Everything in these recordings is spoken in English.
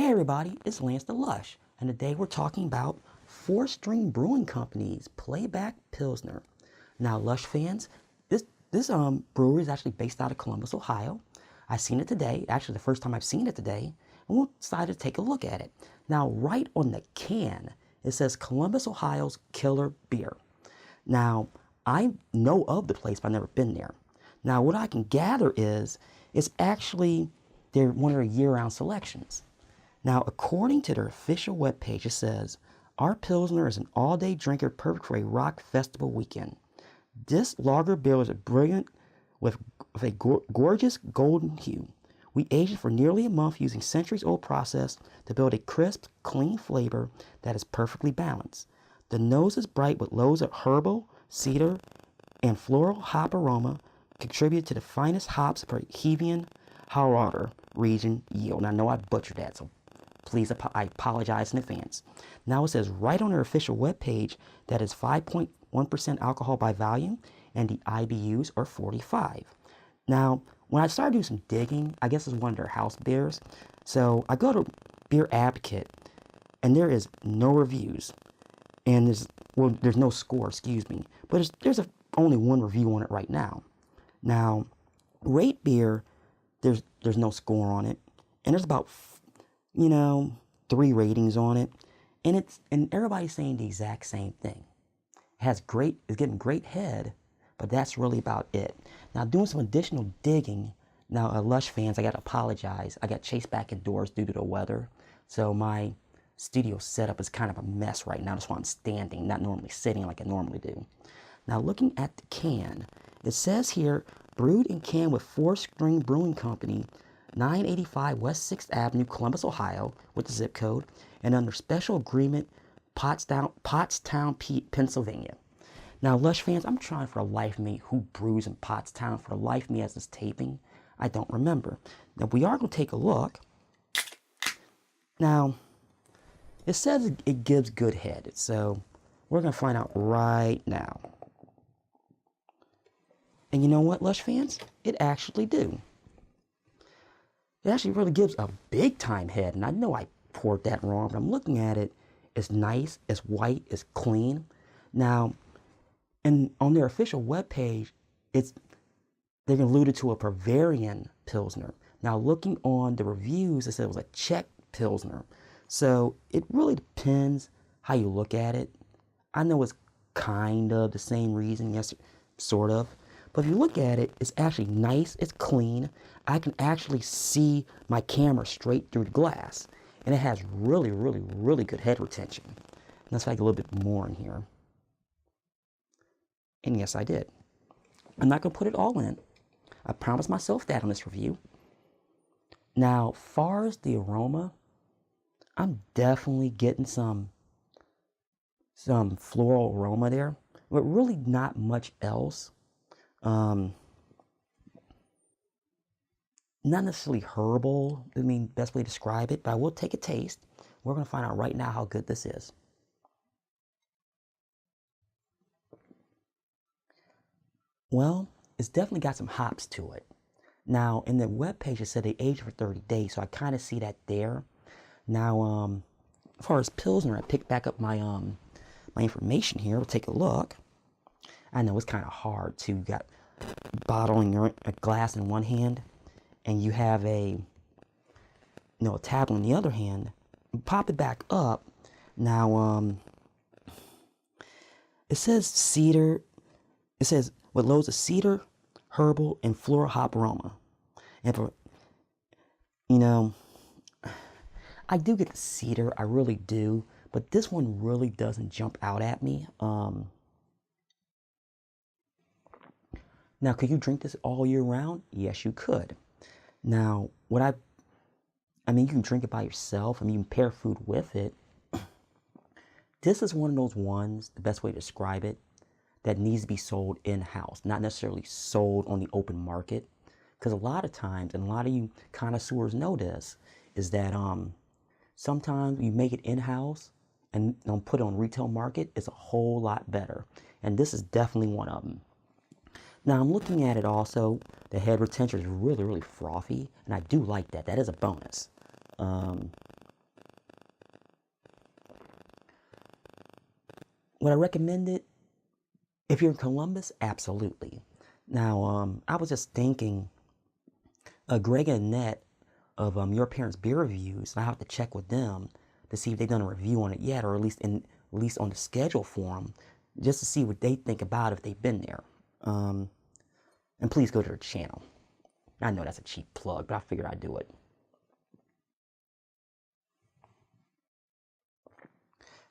Hey everybody, it's Lance the Lush, and today we're talking about 4-String Brewing Company's Payback Pilsner. Now, Lush fans, this brewery is actually based out of Columbus, Ohio. I've seen it today, actually the first time I've seen it today, and we decided to take a look at it. Now, right on the can, it says Columbus, Ohio's Killer Beer. Now, I know of the place, but I've never been there. Now, what I can gather is, it's actually one of their year-round selections. Now, according to their official webpage, it says, our Pilsner is an all-day drinker perfect for a rock festival weekend. This lager beer is brilliant with a gorgeous golden hue. We aged it for nearly a month using centuries-old process to build a crisp, clean flavor that is perfectly balanced. The nose is bright with loads of herbal, cedar, and floral hop aroma contribute to the finest hops for Heavian Harwater region yield. Now, I know I butchered that, so please, I apologize in advance. Now it says right on their official webpage that is 5.1% alcohol by volume and the IBUs are 45. Now, when I started doing some digging, I guess it's one of their house beers. So I go to Beer Advocate and there is no reviews. And there's no score, excuse me. But there's only one review on it right now. Now, Rate Beer, there's no score on it. And there's about 3 ratings on it, and everybody's saying the exact same thing. It's getting great head, but that's really about it. Now, doing some additional digging. Now, Lush fans, I gotta apologize. I got chased back indoors due to the weather, so my studio setup is kind of a mess right now. That's why I'm standing, not normally sitting like I normally do. Now, looking at the can, it says here, brewed and canned with 4-String Brewing Company, 985 West 6th Avenue, Columbus, Ohio, with the zip code, and under special agreement, Pottstown, Pennsylvania. Now, Lush fans, I'm trying for the life of me who brews in Pottstown. For the life of me as this taping, I don't remember. Now, we are going to take a look. Now, it says it gives good head, so we're going to find out right now. And you know what, Lush fans? It actually do. It actually really gives a big time head, and I know I poured that wrong, but I'm looking at it. It's nice, it's white, it's clean. Now, and on their official webpage, they've alluded to a Bavarian Pilsner. Now, looking on the reviews, it said it was a Czech Pilsner. So it really depends how you look at it. I know it's kind of the same reason, yes, sort of. But if you look at it, it's actually nice, it's clean. I can actually see my camera straight through the glass. And it has really, really, really good head retention. And let's like a little bit more in here. And yes, I did. I'm not going to put it all in. I promised myself that on this review. Now, far as the aroma, I'm definitely getting some floral aroma there. But really not much else. Not necessarily herbal, best way to describe it, but I will take a taste. We're going to find out right now how good this is. Well, it's definitely got some hops to it. Now, in the webpage, it said they aged for 30 days, so I kind of see that there. Now, as far as Pilsner, I picked back up my my information here. We'll take a look. I know it's kind of hard to got bottling a glass in one hand, and you have a tablet in the other hand. You pop it back up. Now, it says cedar. It says with loads of cedar, herbal, and floral hop aroma. And for I do get the cedar, I really do, but this one really doesn't jump out at me. Now, could you drink this all year round? Yes, you could. Now, you can drink it by yourself. You can pair food with it. This is one of those ones, the best way to describe it, that needs to be sold in-house, not necessarily sold on the open market. Because a lot of times, and a lot of you connoisseurs know this, is that sometimes you make it in-house and put it on retail market, it's a whole lot better. And this is definitely one of them. Now, I'm looking at it also. The head retention is really, really frothy, and I do like that. That is a bonus. Would I recommend it? If you're in Columbus, absolutely. Now, I was just thinking, Greg and Annette of Your Parents Beer Reviews, and I have to check with them to see if they've done a review on it yet, or at least on the schedule for them, just to see what they think about it if they've been there. And please go to their channel. I know that's a cheap plug, but I figured I'd do it.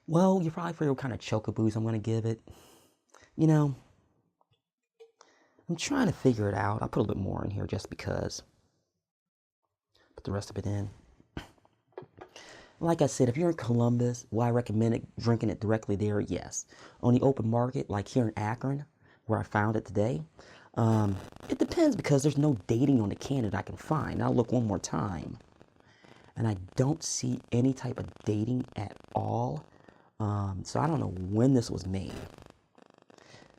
Well, you probably figure what kind of chocoboos I'm going to give it. You know, I'm trying to figure it out. I'll put a little bit more in here just because. Put the rest of it in. Like I said, if you're in Columbus, will I recommend it, drinking it directly there? Yes. On the open market, like here in Akron, where I found it today, it depends because there's no dating on the can that I can find. I'll look one more time. And I don't see any type of dating at all. So I don't know when this was made.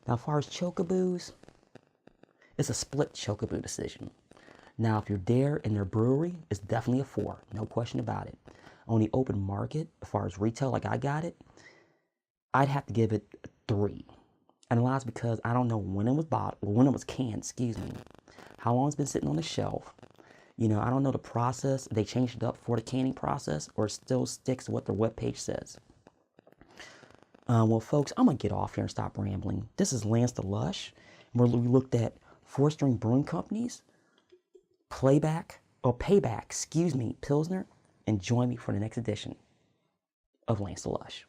Now, as far as chocoboos, it's a split chocoboo decision. Now, if you're there in their brewery, it's definitely a 4. No question about it. On the open market, as far as retail, like I got it, I'd have to give it a 3. And a lot is because I don't know when it was bought, or when it was canned, excuse me. How long it's been sitting on the shelf. You know, I don't know the process. They changed it up for the canning process, or it still sticks to what their webpage says. Well, folks, I'm going to get off here and stop rambling. This is Lance the Lush, where we looked at 4-string brewing companies, Payback, Pilsner, and join me for the next edition of Lance the Lush.